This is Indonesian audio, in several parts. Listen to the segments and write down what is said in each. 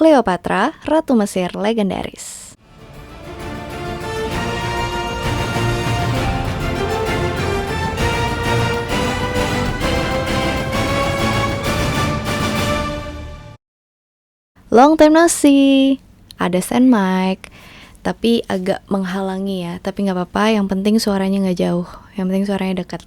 Cleopatra, Ratu Mesir legendaris. Long time no see. Ada stand mic, tapi agak menghalangi ya. Tapi nggak apa-apa, yang penting suaranya nggak jauh. Yang penting suaranya dekat.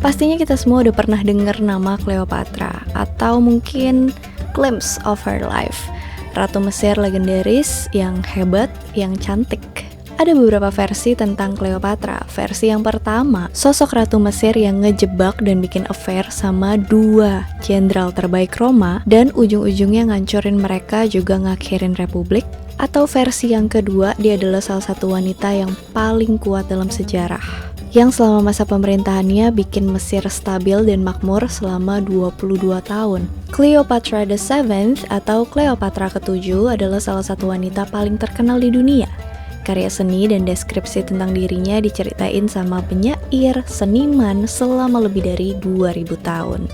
Pastinya kita semua udah pernah dengar nama Cleopatra, atau mungkin glimpse of her life. Ratu Mesir legendaris yang hebat, yang cantik. Ada beberapa versi tentang Cleopatra. Versi yang pertama, sosok Ratu Mesir yang ngejebak dan bikin affair sama 2 jenderal terbaik Roma dan ujung-ujungnya ngancurin mereka juga ngakhirin republik. Atau versi yang kedua, dia adalah salah satu wanita yang paling kuat dalam sejarah, yang selama masa pemerintahannya bikin Mesir stabil dan makmur selama 22 tahun. Cleopatra VII atau Cleopatra ke-7 adalah salah satu wanita paling terkenal di dunia. Karya seni dan deskripsi tentang dirinya diceritain sama penyair, seniman selama lebih dari 2000 tahun,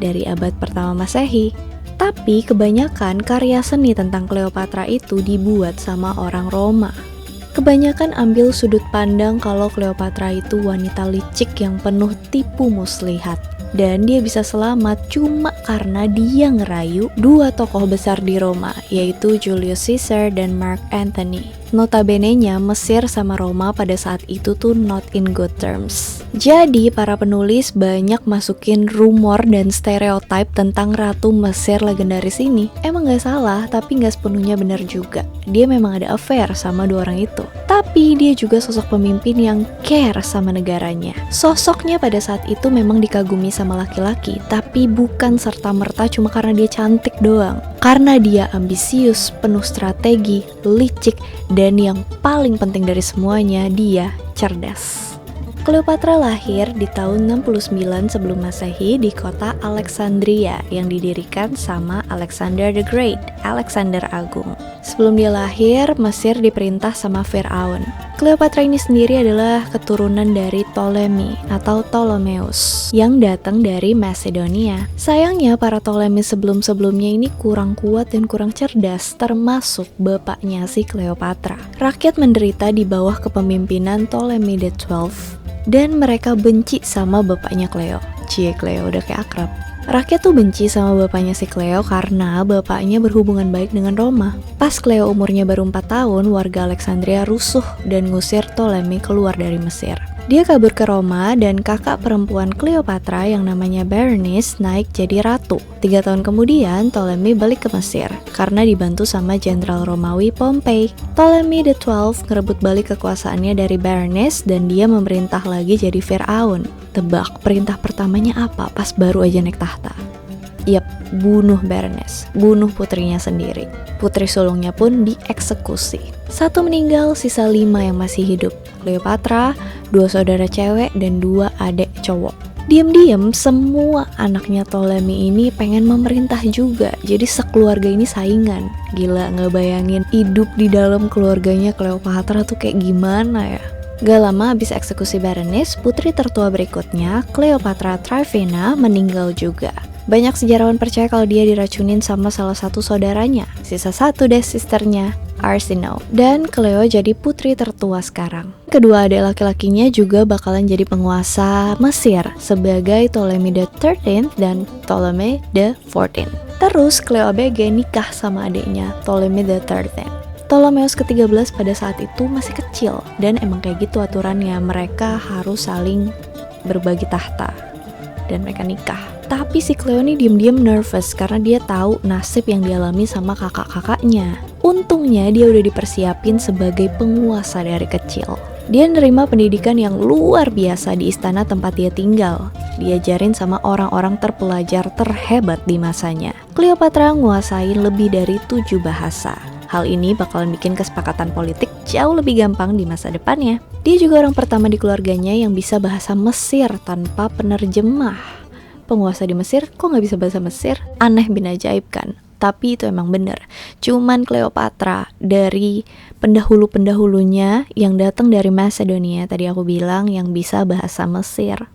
dari abad pertama Masehi. Tapi kebanyakan karya seni tentang Cleopatra itu dibuat sama orang Roma. Kebanyakan ambil sudut pandang kalau Cleopatra itu wanita licik yang penuh tipu muslihat. Dan dia bisa selamat cuma karena dia ngerayu 2 tokoh besar di Roma, yaitu Julius Caesar dan Mark Antony. Notabene-nya Mesir sama Roma pada saat itu tuh not in good terms. Jadi para penulis banyak masukin rumor dan stereotip tentang Ratu Mesir legendaris ini. Emang gak salah, tapi gak sepenuhnya benar juga. Dia memang ada affair sama 2 orang itu. Tapi dia juga sosok pemimpin yang care sama negaranya. Sosoknya pada saat itu memang dikagumi sama laki-laki, tapi bukan serta-merta cuma karena dia cantik doang. Karena dia ambisius, penuh strategi, licik, dan yang paling penting dari semuanya, dia cerdas. Cleopatra lahir di tahun 69 sebelum Masehi di kota Alexandria yang didirikan sama Alexander the Great, Alexander Agung. Sebelum dia lahir, Mesir diperintah sama Firaun. Cleopatra ini sendiri adalah keturunan dari Ptolemy atau Ptolemeus yang datang dari Macedonia. Sayangnya para Ptolemy sebelum-sebelumnya ini kurang kuat dan kurang cerdas, termasuk bapaknya si Cleopatra. Rakyat menderita di bawah kepemimpinan Ptolemy XII. Dan mereka benci sama bapaknya Cleo. Cleo udah kayak akrab. Rakyat tuh benci sama bapaknya si Cleo karena bapaknya berhubungan baik dengan Roma. Pas Cleo umurnya baru 4 tahun, warga Alexandria rusuh dan ngusir Ptolemy keluar dari Mesir. Dia kabur ke Roma dan kakak perempuan Cleopatra yang namanya Berenice naik jadi ratu. 3 tahun kemudian Ptolemy balik ke Mesir karena dibantu sama jenderal Romawi Pompey. Ptolemy XII ngerebut balik kekuasaannya dari Berenice dan dia memerintah lagi jadi Firaun. Tebak perintah pertamanya apa pas baru aja naik tahta? Yap, bunuh Berenice, bunuh putrinya sendiri. Putri sulungnya pun dieksekusi. 1 meninggal, sisa 5 yang masih hidup. Cleopatra, 2 saudara cewek, dan 2 adik cowok. Diam-diam semua anaknya Ptolemy ini pengen memerintah juga. Jadi sekeluarga ini saingan. Gila, ngebayangin hidup di dalam keluarganya Cleopatra tuh kayak gimana ya. Gak lama habis eksekusi Berenice, putri tertua berikutnya, Cleopatra Tryphena, meninggal juga. Banyak sejarawan percaya kalau dia diracunin sama salah satu saudaranya. Sisa 1 deh sisternya, Arsinoe. Dan Cleo jadi putri tertua sekarang. Kedua adik laki-lakinya juga bakalan jadi penguasa Mesir sebagai Ptolemy XIII dan Ptolemy XIV. Terus Cleo ABG nikah sama adiknya, Ptolemy XIII. Ptolemeus ke-13 pada saat itu masih kecil dan emang kayak gitu aturannya, mereka harus saling berbagi tahta dan mereka nikah. Tapi si Cleo ini diem-diem nervous karena dia tahu nasib yang dialami sama kakak-kakaknya. Untungnya dia udah dipersiapin sebagai penguasa dari kecil. Dia nerima pendidikan yang luar biasa di istana tempat dia tinggal. Diajarin sama orang-orang terpelajar terhebat di masanya. Cleopatra nguasain lebih dari 7 bahasa. Hal ini bakalan bikin kesepakatan politik jauh lebih gampang di masa depannya. Dia juga orang pertama di keluarganya yang bisa bahasa Mesir tanpa penerjemah. Penguasa di Mesir kok nggak bisa bahasa Mesir? Aneh bin ajaib kan? tapi itu emang bener. Cuman Cleopatra dari pendahulu-pendahulunya yang datang dari Macedonia, tadi aku bilang yang bisa bahasa Mesir.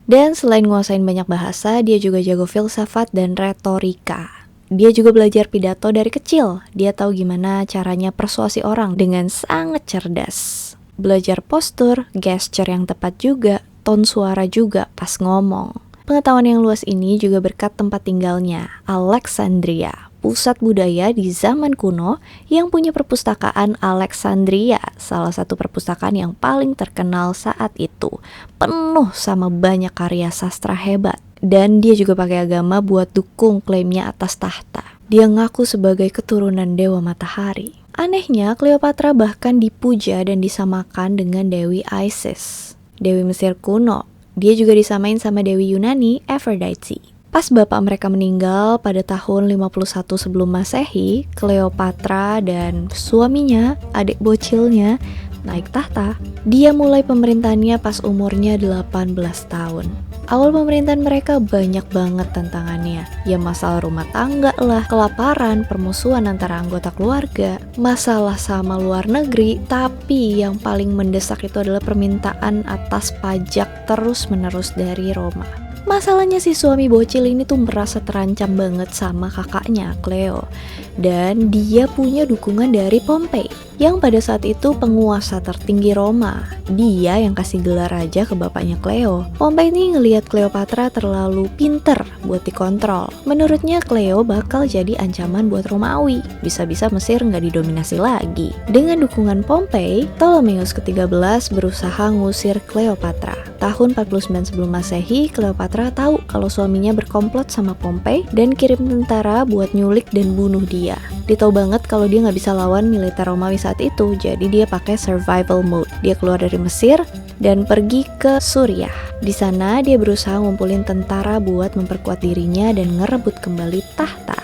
Dan selain nguasain banyak bahasa, dia juga jago filsafat dan retorika. Dia juga belajar pidato dari kecil. Dia tahu gimana caranya persuasi orang dengan sangat cerdas. Belajar postur, gesture yang tepat juga, tone suara juga pas ngomong. Pengetahuan yang luas ini juga berkat tempat tinggalnya, Alexandria, pusat budaya di zaman kuno yang punya perpustakaan Alexandria, salah satu perpustakaan yang paling terkenal saat itu, penuh sama banyak karya sastra hebat. Dan dia juga pakai agama buat dukung klaimnya atas tahta. Dia ngaku sebagai keturunan Dewa Matahari. Anehnya, Cleopatra bahkan dipuja dan disamakan dengan Dewi Isis, Dewi Mesir kuno. Dia juga disamain sama Dewi Yunani, Aphrodite. Pas bapak mereka meninggal pada tahun 51 sebelum Masehi, Cleopatra dan suaminya, adik bocilnya, naik tahta. Dia mulai pemerintahannya pas umurnya 18 tahun. Awal pemerintahan mereka banyak banget tantangannya. Ya masalah rumah tangga lah, kelaparan, permusuhan antara anggota keluarga, masalah sama luar negeri, tapi yang paling mendesak itu adalah permintaan atas pajak terus-menerus dari Roma. Masalahnya si suami bocil ini tuh merasa terancam banget sama kakaknya, Cleo. Dan dia punya dukungan dari Pompei, yang pada saat itu penguasa tertinggi Roma. Dia yang kasih gelar raja ke bapaknya Cleo. Pompei ini ngelihat Cleopatra terlalu pinter buat dikontrol. Menurutnya Cleo bakal jadi ancaman buat Romawi. Bisa-bisa Mesir nggak didominasi lagi. Dengan dukungan Pompei, Ptolemeus ke-13 berusaha ngusir Cleopatra. Tahun 49 sebelum Masehi, Cleopatra tahu kalau suaminya berkomplot sama Pompei dan kirim tentara buat nyulik dan bunuh dia. Dia tahu banget kalau dia nggak bisa lawan militer Romawi saat itu, jadi dia pakai survival mode. Dia keluar dari Mesir dan pergi ke Suriah. Di sana dia berusaha ngumpulin tentara buat memperkuat dirinya dan ngerebut kembali tahta.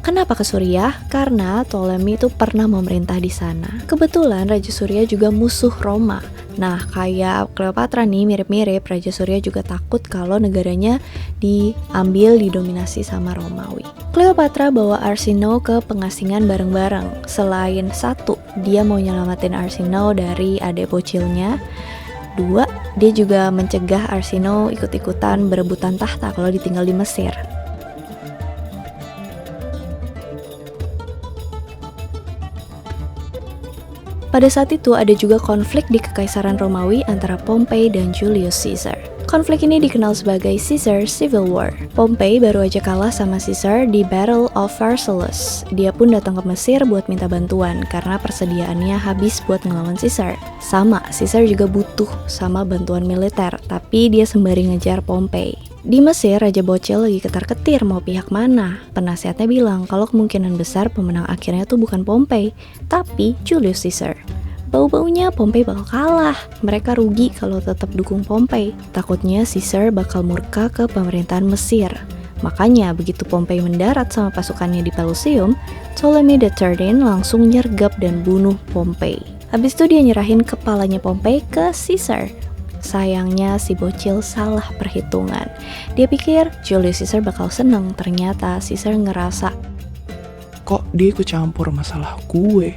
Kenapa ke Suriah? Karena Ptolemy itu pernah memerintah di sana. Kebetulan Raja Suriah juga musuh Roma. Nah, kayak Cleopatra nih mirip-mirip, Raja Suriah juga takut kalau negaranya diambil, didominasi sama Romawi. Cleopatra bawa Arsinoe ke pengasingan bareng-bareng. Selain satu, dia mau nyelamatin Arsinoe dari adik bocilnya. Dua, dia juga mencegah Arsinoe ikut-ikutan berebutan tahta kalau ditinggal di Mesir. Pada saat itu ada juga konflik di Kekaisaran Romawi antara Pompei dan Julius Caesar. Konflik ini dikenal sebagai Caesar Civil War. Pompei baru aja kalah sama Caesar di Battle of Pharsalus. Dia pun datang ke Mesir buat minta bantuan karena persediaannya habis buat ngelawan Caesar. Sama, Caesar juga butuh sama bantuan militer, tapi dia sembari ngejar Pompei. Di Mesir, Raja Bocil lagi ketar-ketir mau pihak mana. Penasihatnya bilang kalau kemungkinan besar pemenang akhirnya tuh bukan Pompei, tapi Julius Caesar. Bau-baunya Pompei bakal kalah. Mereka rugi kalau tetap dukung Pompei. Takutnya Caesar bakal murka ke pemerintahan Mesir. Makanya begitu Pompei mendarat sama pasukannya di Pelusium, Ptolemy III langsung nyergap dan bunuh Pompei. Habis itu dia nyerahin kepalanya Pompei ke Caesar. Sayangnya si bocil salah perhitungan. Dia pikir Julius Caesar bakal seneng, ternyata Caesar ngerasa, kok dia ikut campur masalah gue?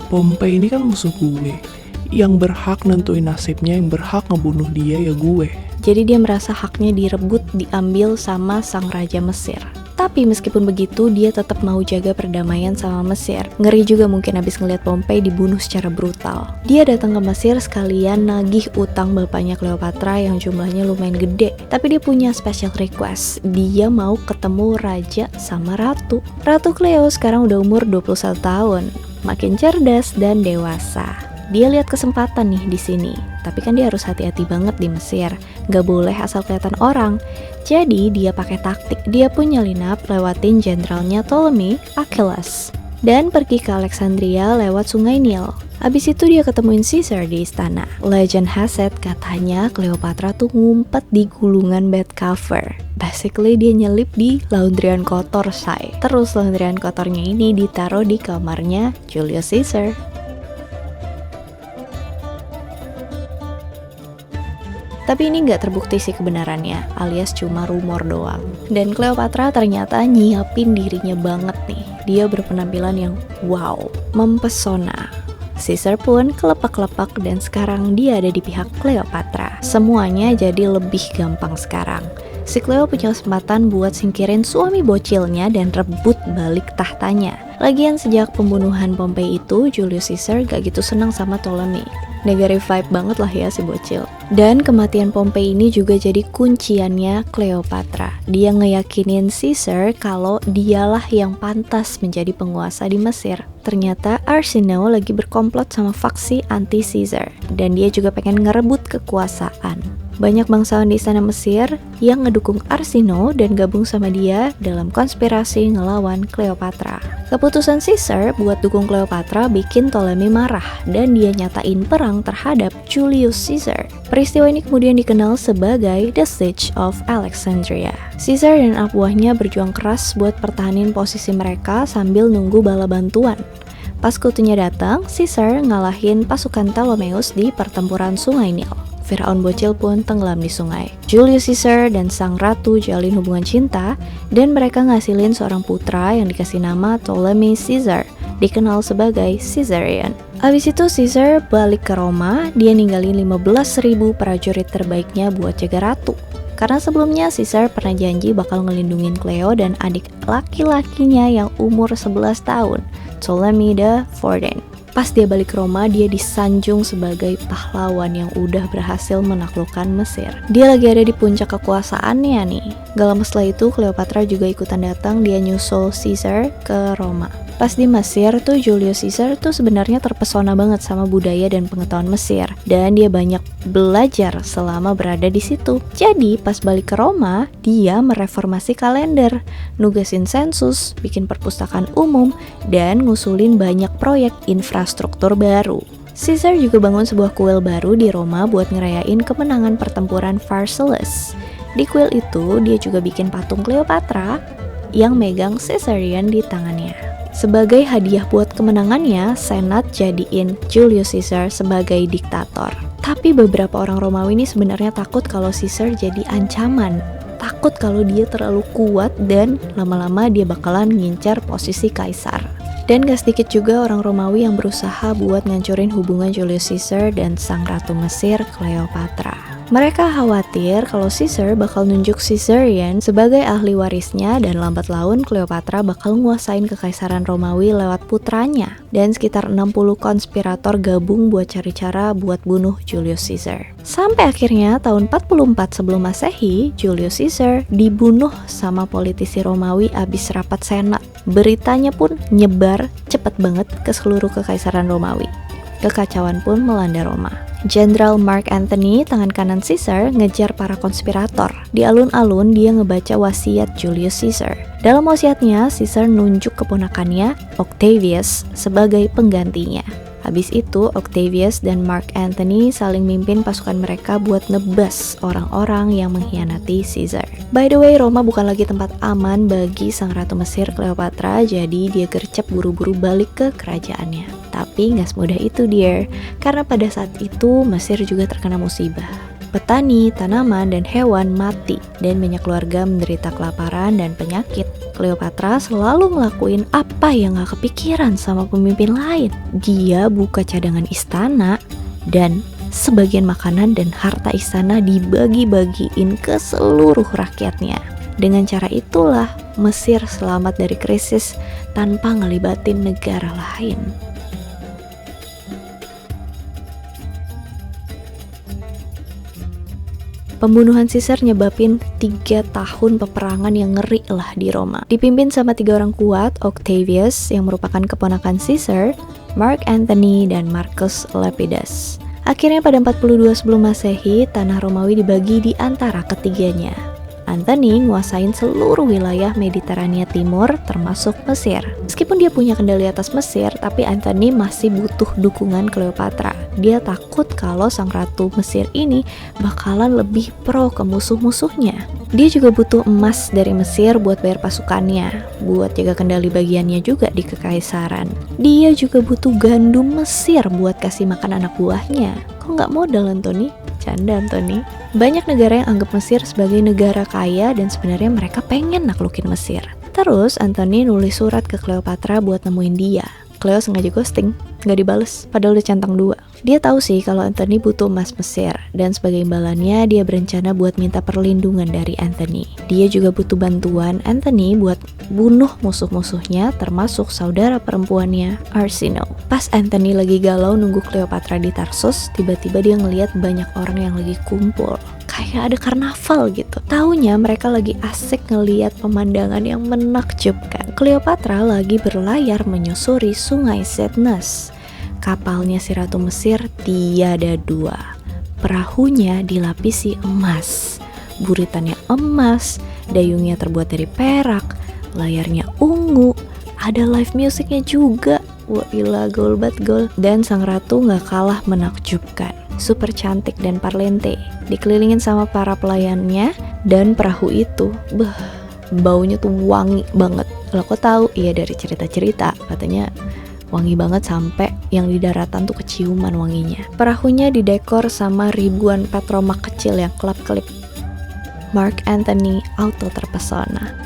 Pompei ini kan musuh gue. Yang berhak nentuin nasibnya, yang berhak ngebunuh dia ya gue. Jadi dia merasa haknya direbut, diambil sama sang raja Mesir. Tapi meskipun begitu, dia tetap mau jaga perdamaian sama Mesir. Ngeri juga mungkin habis ngeliat Pompei dibunuh secara brutal. Dia datang ke Mesir sekalian nagih utang bapaknya Cleopatra yang jumlahnya lumayan gede. Tapi dia punya special request. Dia mau ketemu raja sama ratu. Ratu Cleo sekarang udah umur 21 tahun. Makin cerdas dan dewasa. Dia lihat kesempatan nih di sini. Tapi kan dia harus hati-hati banget di Mesir. Gak boleh asal kelihatan orang. Jadi dia pakai taktik. Dia pun nyelinap lewatin jenderalnya Ptolemy, Achilles. Dan pergi ke Alexandria lewat sungai Nil. Abis itu dia ketemuin Caesar di istana. Legend has it katanya Cleopatra tuh ngumpet di gulungan bed cover. Basically dia nyelip di laundryan kotor say. Terus laundryan kotornya ini ditaruh di kamarnya Julius Caesar. Tapi ini nggak terbukti sih kebenarannya, alias cuma rumor doang. Dan Cleopatra ternyata nyiapin dirinya banget nih. Dia berpenampilan yang wow, mempesona. Caesar pun kelepak-kelepak dan sekarang dia ada di pihak Cleopatra. Semuanya jadi lebih gampang sekarang. Si Cleo punya kesempatan buat singkirin suami bocilnya dan rebut balik tahtanya. Lagian sejak pembunuhan Pompei itu, Julius Caesar gak gitu senang sama Ptolemy. Negative vibe banget lah ya si bocil. Dan kematian Pompei ini juga jadi kunciannya Cleopatra. Dia ngeyakinin Caesar kalau dialah yang pantas menjadi penguasa di Mesir. Ternyata Arsinoe lagi berkomplot sama faksi anti Caesar. Dan dia juga pengen ngerebut kekuasaan. Banyak bangsawan di istana Mesir yang ngedukung Arsinoe dan gabung sama dia dalam konspirasi ngelawan Cleopatra. Keputusan Caesar buat dukung Cleopatra bikin Ptolemy marah dan dia nyatain perang terhadap Julius Caesar. Peristiwa ini kemudian dikenal sebagai The Siege of Alexandria. Caesar dan anak buahnya berjuang keras buat pertahanin posisi mereka sambil nunggu bala bantuan. Pas kutunya datang, Caesar ngalahin pasukan Ptolemeus di pertempuran Sungai Nil. Firaun bocil pun tenggelam di sungai. Julius Caesar dan sang ratu jalin hubungan cinta dan mereka ngasilin seorang putra yang dikasih nama Ptolemy Caesar, dikenal sebagai Caesarion. Abis itu Caesar balik ke Roma, dia ninggalin 15.000 prajurit terbaiknya buat jaga ratu. Karena sebelumnya Caesar pernah janji bakal ngelindungin Cleo dan adik laki-lakinya yang umur 11 tahun, Ptolemy the 14. Pas dia balik ke Roma, dia disanjung sebagai pahlawan yang udah berhasil menaklukkan Mesir. Dia lagi ada di puncak kekuasaannya nih. Gak lama setelah itu, Cleopatra juga ikutan datang, dia nyusul Caesar ke Roma. Pas di Mesir tuh, Julius Caesar tuh sebenarnya terpesona banget sama budaya dan pengetahuan Mesir. Dan dia banyak belajar selama berada di situ. Jadi pas balik ke Roma, dia mereformasi kalender, nugasin sensus, bikin perpustakaan umum, dan ngusulin banyak proyek infrastruktur baru. Caesar juga bangun sebuah kuil baru di Roma buat ngerayain kemenangan pertempuran Pharsalus. Di kuil itu, dia juga bikin patung Cleopatra yang megang Caesarion di tangannya. Sebagai hadiah buat kemenangannya, Senat jadiin Julius Caesar sebagai diktator. Tapi beberapa orang Romawi ini sebenarnya takut kalau Caesar jadi ancaman. Takut kalau dia terlalu kuat dan lama-lama dia bakalan ngincar posisi kaisar. Dan gak sedikit juga orang Romawi yang berusaha buat ngancurin hubungan Julius Caesar dan sang ratu Mesir Cleopatra. Mereka khawatir kalau Caesar bakal nunjuk Caesarion sebagai ahli warisnya dan lambat laun Cleopatra bakal nguasain kekaisaran Romawi lewat putranya. Dan sekitar 60 konspirator gabung buat cari cara buat bunuh Julius Caesar. Sampai akhirnya tahun 44 sebelum Masehi, Julius Caesar dibunuh sama politisi Romawi abis rapat senat. Beritanya pun nyebar cepet banget ke seluruh kekaisaran Romawi. Kekacauan pun melanda Roma. Jenderal Mark Antony, tangan kanan Caesar, ngejar para konspirator. Di alun-alun dia ngebaca wasiat Julius Caesar. Dalam wasiatnya, Caesar nunjuk keponakannya, Octavius, sebagai penggantinya. Habis itu, Octavius dan Mark Antony saling mimpin pasukan mereka buat nebas orang-orang yang mengkhianati Caesar. By the way, Roma bukan lagi tempat aman bagi sang ratu Mesir Cleopatra, jadi dia gercep buru-buru balik ke kerajaannya. Tapi nggak semudah itu, dear, karena pada saat itu Mesir juga terkena musibah. Petani, tanaman, dan hewan mati, dan banyak keluarga menderita kelaparan dan penyakit. Cleopatra selalu ngelakuin apa yang gak kepikiran sama pemimpin lain. Dia buka cadangan istana, dan sebagian makanan dan harta istana dibagi-bagiin ke seluruh rakyatnya. Dengan cara itulah Mesir selamat dari krisis tanpa ngelibatin negara lain. Pembunuhan Caesar nyebabin 3 tahun peperangan yang ngeri lah di Roma. Dipimpin sama 3 orang kuat, Octavius yang merupakan keponakan Caesar, Mark Antony, dan Marcus Lepidus. Akhirnya pada 42 sebelum Masehi, tanah Romawi dibagi di antara ketiganya. Antony nguasain seluruh wilayah Mediterania Timur termasuk Mesir. Meskipun dia punya kendali atas Mesir, tapi Antony masih butuh dukungan Cleopatra. Dia takut kalau sang ratu Mesir ini bakalan lebih pro ke musuh-musuhnya. Dia juga butuh emas dari Mesir buat bayar pasukannya, buat jaga kendali bagiannya juga di kekaisaran. Dia juga butuh gandum Mesir buat kasih makan anak buahnya. Kok nggak modal, Antony? bercanda Anthony. Banyak negara yang anggap Mesir sebagai negara kaya dan sebenarnya mereka pengen naklukin Mesir. Terus Anthony nulis surat ke Cleopatra buat nemuin dia. Cleo sengaja ghosting, gak dibales, padahal udah centang 2. Dia tahu sih kalau Anthony butuh emas Mesir, dan sebagai imbalannya dia berencana buat minta perlindungan dari Anthony. Dia juga butuh bantuan Anthony buat bunuh musuh-musuhnya, termasuk saudara perempuannya, Arsinoe. Pas Anthony lagi galau nunggu Cleopatra di Tarsus, tiba-tiba dia ngeliat banyak orang yang lagi kumpul. Kayak ada karnaval gitu. Taunya mereka lagi asik ngeliat pemandangan yang menakjubkan. Cleopatra lagi berlayar menyusuri sungai Cydnus. Kapalnya si Ratu Mesir tiada 2. Perahunya dilapisi emas. Buritannya emas, dayungnya terbuat dari perak, layarnya ungu, ada live musiknya juga. Wah gila, gol banget gol. Dan sang ratu gak kalah menakjubkan. Super cantik dan parlente, dikelilingin sama para pelayannya, dan perahu itu, baunya tuh wangi banget. Lo kok tahu? Iya dari cerita-cerita, katanya wangi banget sampai yang di daratan tuh keciuman wanginya. Perahunya didekor sama ribuan petromak kecil yang kelap-kelip. Mark Antony auto terpesona.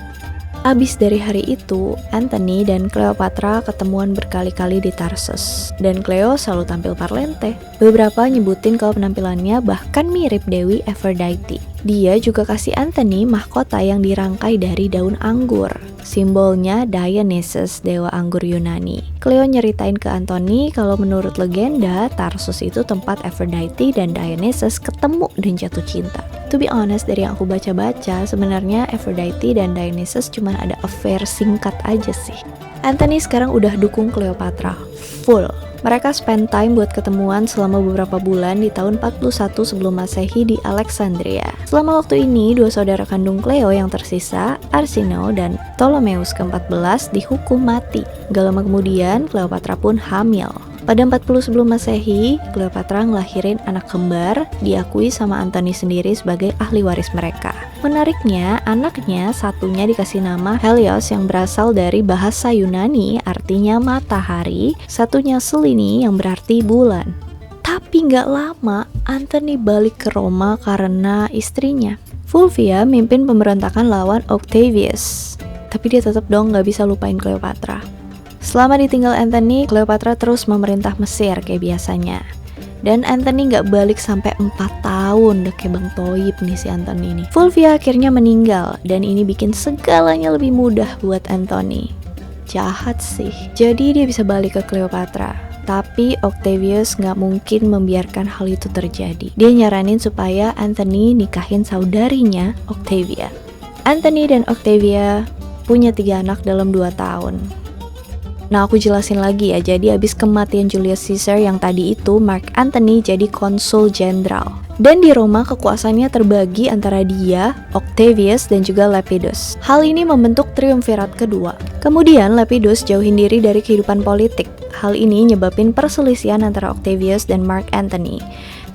Abis dari hari itu, Anthony dan Cleopatra ketemuan berkali-kali di Tarsus. Dan Cleo selalu tampil parlente. Beberapa nyebutin kalau penampilannya bahkan mirip Dewi Aphrodite. Dia juga kasih Anthony mahkota yang dirangkai dari daun anggur. Simbolnya Dionysus, dewa anggur Yunani. Cleo nyeritain ke Anthony kalau menurut legenda, Tarsus itu tempat Aphrodite dan Dionysus ketemu dan jatuh cinta. To be honest, dari yang aku baca-baca, sebenarnya Aphrodite dan Dionysus cuma ada affair singkat aja sih. Anthony sekarang udah dukung Cleopatra, full. Mereka spend time buat ketemuan selama beberapa bulan di tahun 41 sebelum Masehi di Alexandria. Selama waktu ini, 2 saudara kandung Cleo yang tersisa, Arsinoe dan Ptolemeus ke-14 dihukum mati. Gak lama kemudian, Cleopatra pun hamil. Pada 40 sebelum Masehi, Cleopatra ngelahirin anak kembar, diakui sama Anthony sendiri sebagai ahli waris mereka. Menariknya, anaknya satunya dikasih nama Helios yang berasal dari bahasa Yunani, artinya matahari, satunya Selene yang berarti bulan. Tapi nggak lama, Anthony balik ke Roma karena istrinya. Fulvia mimpin pemberontakan lawan Octavius. Tapi dia tetap dong nggak bisa lupain Cleopatra. Selama ditinggal Anthony, Cleopatra terus memerintah Mesir kayak biasanya. Dan Anthony gak balik sampai 4 tahun, udah kayak Bang Toyib nih si Anthony ini. Fulvia akhirnya meninggal, dan ini bikin segalanya lebih mudah buat Anthony. Jahat sih. Jadi dia bisa balik ke Cleopatra. Tapi Octavius gak mungkin membiarkan hal itu terjadi. Dia nyaranin supaya Anthony nikahin saudarinya, Octavia. Anthony dan Octavia punya 3 anak dalam 2 tahun. Nah aku jelasin lagi ya, jadi abis kematian Julius Caesar yang tadi itu, Mark Antony jadi konsul jenderal. Dan di Roma kekuasaannya terbagi antara dia, Octavius, dan juga Lepidus. Hal ini membentuk triumvirat kedua. Kemudian Lepidus jauhin diri dari kehidupan politik. Hal ini nyebabin perselisihan antara Octavius dan Mark Antony.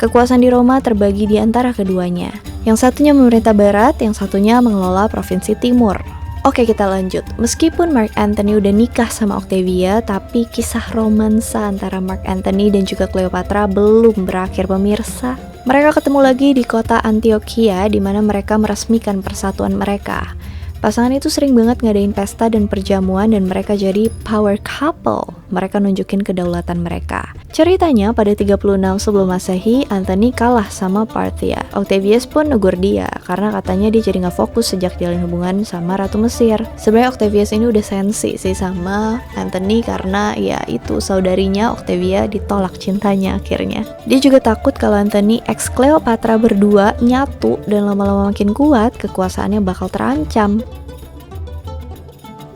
Kekuasaan di Roma terbagi di antara keduanya. Yang satunya memerintah barat, yang satunya mengelola provinsi timur. Oke kita lanjut. Meskipun Mark Antony udah nikah sama Octavia, tapi kisah romansa antara Mark Antony dan juga Cleopatra belum berakhir pemirsa. Mereka ketemu lagi di kota Antioquia di mana mereka meresmikan persatuan mereka. Pasangan itu sering banget ngadain pesta dan perjamuan dan mereka jadi power couple. Mereka nunjukin kedaulatan mereka. Ceritanya pada 36 sebelum Masehi, Anthony kalah sama Parthia. Octavius pun negur dia karena katanya dia jadi gak fokus sejak jalin hubungan sama Ratu Mesir. Sebenarnya Octavius ini udah sensi sih sama Anthony karena ya itu saudarinya Octavia ditolak cintanya akhirnya. Dia juga takut kalau Anthony ex Cleopatra berdua nyatu dan lama-lama makin kuat, kekuasaannya bakal terancam.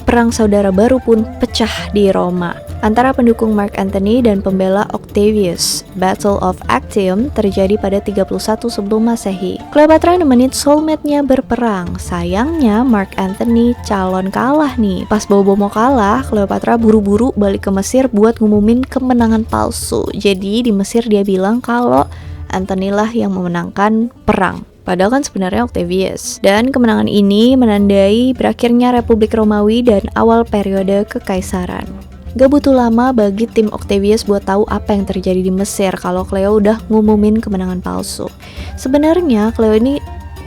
Perang saudara baru pun pecah di Roma antara pendukung Mark Antony dan pembela Octavius. Battle of Actium terjadi pada 31 sebelum Masehi. Cleopatra nemenin soulmate-nya berperang. Sayangnya Mark Antony calon kalah nih. Pas bobo mau kalah, Cleopatra buru-buru balik ke Mesir buat ngumumin kemenangan palsu. Jadi di Mesir dia bilang kalau Antony lah yang memenangkan perang. Padahal kan sebenarnya Octavius. Dan kemenangan ini menandai berakhirnya Republik Romawi dan awal periode kekaisaran. Gak butuh lama bagi tim Octavius buat tahu apa yang terjadi di Mesir kalau Cleo udah ngumumin kemenangan palsu. Sebenarnya Cleo ini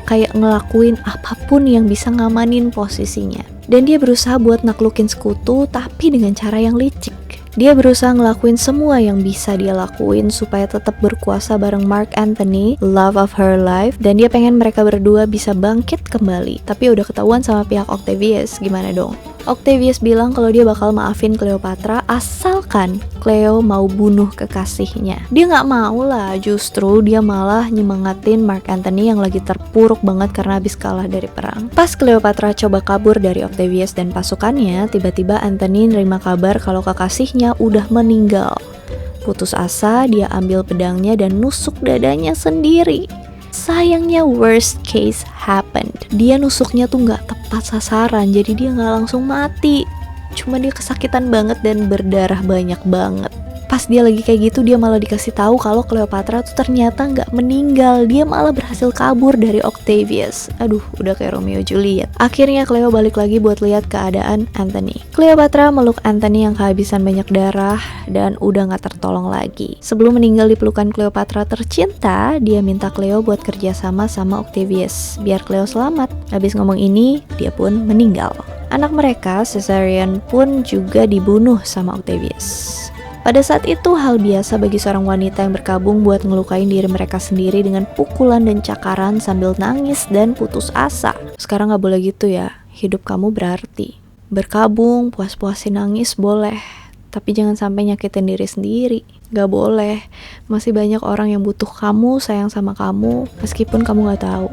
kayak ngelakuin apapun yang bisa ngamanin posisinya. Dan dia berusaha buat naklukin sekutu tapi dengan cara yang licik. Dia berusaha ngelakuin semua yang bisa dia lakuin supaya tetap berkuasa bareng Mark Anthony, love of her life, dan dia pengen mereka berdua bisa bangkit kembali. Tapi udah ketahuan sama pihak Octavius, gimana dong? Octavius bilang kalau dia bakal maafin Cleopatra asalkan Cleo mau bunuh kekasihnya. Dia gak mau lah, justru dia malah nyemangatin Mark Anthony yang lagi terpuruk banget karena habis kalah dari perang. Pas Cleopatra coba kabur dari Octavius dan pasukannya, tiba-tiba Anthony nerima kabar kalau kekasihnya udah meninggal. Putus asa, dia ambil pedangnya dan nusuk dadanya sendiri. Sayangnya worst case happened. Dia nusuknya tuh gak tepat sasaran, jadi dia gak langsung mati. Cuma dia kesakitan banget dan berdarah banyak banget. Pas dia lagi kayak gitu, dia malah dikasih tahu kalau Cleopatra tuh ternyata gak meninggal. Dia malah berhasil kabur dari Octavius. Aduh, udah kayak Romeo Juliet. Akhirnya Cleo balik lagi buat lihat keadaan Anthony. Cleopatra meluk Anthony yang kehabisan banyak darah dan udah gak tertolong lagi. Sebelum meninggal di pelukan Cleopatra tercinta, dia minta Cleo buat kerjasama sama Octavius biar Cleo selamat. Habis ngomong ini, dia pun meninggal. Anak mereka, Caesarion, pun juga dibunuh sama Octavius. Pada saat itu hal biasa bagi seorang wanita yang berkabung buat ngelukain diri mereka sendiri dengan pukulan dan cakaran sambil nangis dan putus asa. Sekarang gak boleh gitu ya, hidup kamu berarti. Berkabung, puas-puasin nangis boleh, tapi jangan sampai nyakitin diri sendiri. Gak boleh, masih banyak orang yang butuh kamu, sayang sama kamu, meskipun kamu gak tahu.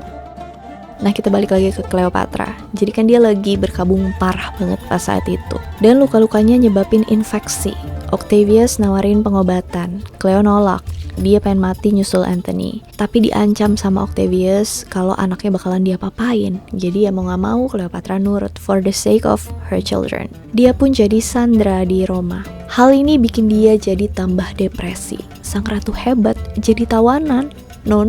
Nah, kita balik lagi ke Cleopatra. Jadi kan dia lagi berkabung parah banget pas saat itu. Dan luka-lukanya nyebabin infeksi. Octavius nawarin pengobatan. Cleo nolak. Dia pengen mati nyusul Anthony. Tapi diancam sama Octavius kalau anaknya bakalan diapa-apain. Jadi ya mau gak mau Cleopatra nurut for the sake of her children. Dia pun jadi sandra di Roma. Hal ini bikin dia jadi tambah depresi. Sang ratu hebat jadi tawanan. No,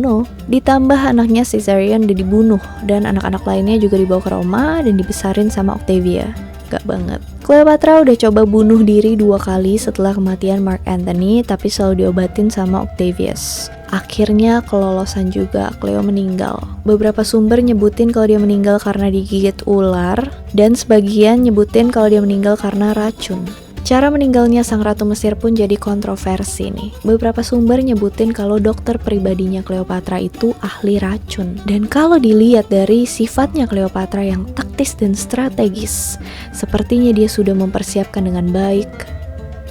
ditambah anaknya Caesarion udah dibunuh dan anak-anak lainnya juga dibawa ke Roma dan dibesarin sama Octavia. Gak banget. Cleopatra udah coba bunuh diri 2 kali setelah kematian Mark Anthony, tapi selalu diobatin sama Octavius. Akhirnya kelolosan juga, Cleo meninggal. Beberapa sumber nyebutin kalau dia meninggal karena digigit ular, dan sebagian nyebutin kalau dia meninggal karena racun. Cara meninggalnya sang ratu Mesir pun jadi kontroversi nih. Beberapa sumber nyebutin kalau dokter pribadinya Cleopatra itu ahli racun. Dan kalau dilihat dari sifatnya Cleopatra yang taktis dan strategis, sepertinya dia sudah mempersiapkan dengan baik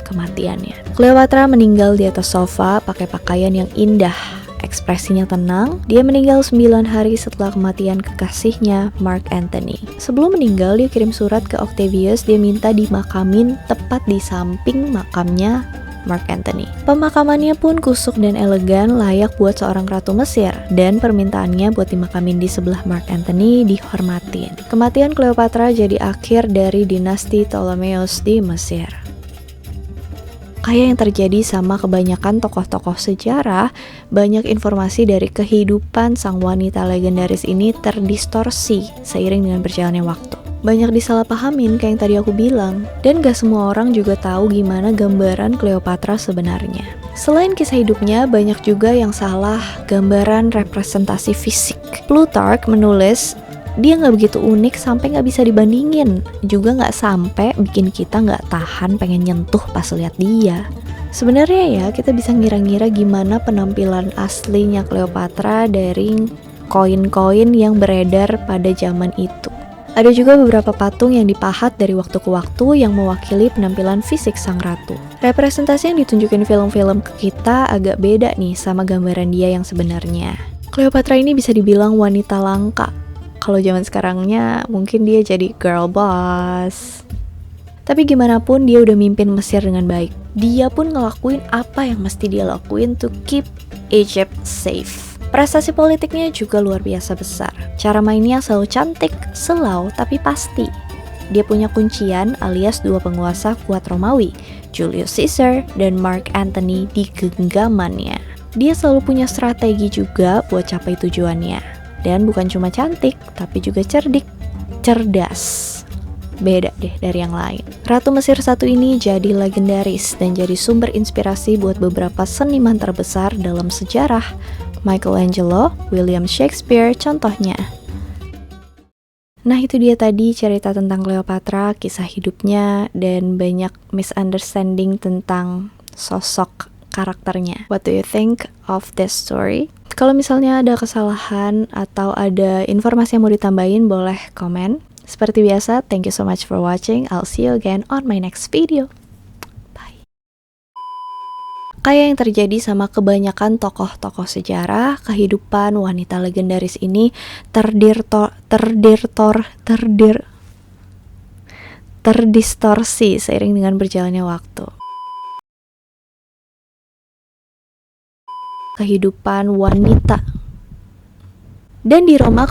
kematiannya. Cleopatra meninggal di atas sofa pakai pakaian yang indah. Ekspresinya tenang. Dia meninggal 9 hari setelah kematian kekasihnya Mark Anthony. Sebelum meninggal, dia kirim surat ke Octavius. Dia minta dimakamin tepat di samping makamnya Mark Anthony. Pemakamannya pun kusuk dan elegan, layak buat seorang ratu Mesir. Dan permintaannya buat dimakamin di sebelah Mark Anthony dihormatin. Kematian Cleopatra jadi akhir dari dinasti Ptolemeus di Mesir. Kayak yang terjadi sama kebanyakan tokoh-tokoh sejarah, banyak informasi dari kehidupan sang wanita legendaris ini terdistorsi seiring dengan berjalannya waktu. Banyak disalahpahamin kayak yang tadi aku bilang, dan gak semua orang juga tahu gimana gambaran Cleopatra sebenarnya. Selain kisah hidupnya, banyak juga yang salah gambaran representasi fisik. Plutarch menulis, dia gak begitu unik sampai gak bisa dibandingin. Juga gak sampai bikin kita gak tahan pengen nyentuh pas lihat dia. Sebenarnya ya, kita bisa ngira-ngira gimana penampilan aslinya Cleopatra dari koin-koin yang beredar pada zaman itu. Ada juga beberapa patung yang dipahat dari waktu ke waktu yang mewakili penampilan fisik sang ratu. Representasi yang ditunjukin film-film ke kita agak beda nih sama gambaran dia yang sebenarnya. Cleopatra ini bisa dibilang wanita langka. Kalau zaman sekarangnya mungkin dia jadi girl boss. Tapi gimana pun dia udah mimpin Mesir dengan baik. Dia pun ngelakuin apa yang mesti dia lakuin to keep Egypt safe. Prestasi politiknya juga luar biasa besar. Cara mainnya selalu cantik, selau tapi pasti. Dia punya kuncian alias 2 penguasa kuat Romawi, Julius Caesar dan Mark Anthony di genggamannya. Dia selalu punya strategi juga buat capai tujuannya. Dan bukan cuma cantik, tapi juga cerdas. beda deh dari yang lain. Ratu Mesir satu ini jadi legendaris dan jadi sumber inspirasi buat beberapa seniman terbesar dalam sejarah. Michelangelo, William Shakespeare contohnya. Nah itu dia tadi cerita tentang Cleopatra, kisah hidupnya, dan banyak misunderstanding tentang sosok karakternya. What do you think of this story? Kalau misalnya ada kesalahan atau ada informasi yang mau ditambahin, boleh komen. Seperti biasa, thank you so much for watching. I'll see you again on my next video. Bye. Kayak yang terjadi sama kebanyakan tokoh-tokoh sejarah, kehidupan wanita legendaris ini terdistorsi seiring dengan berjalannya waktu. Kehidupan wanita. Dan di Roma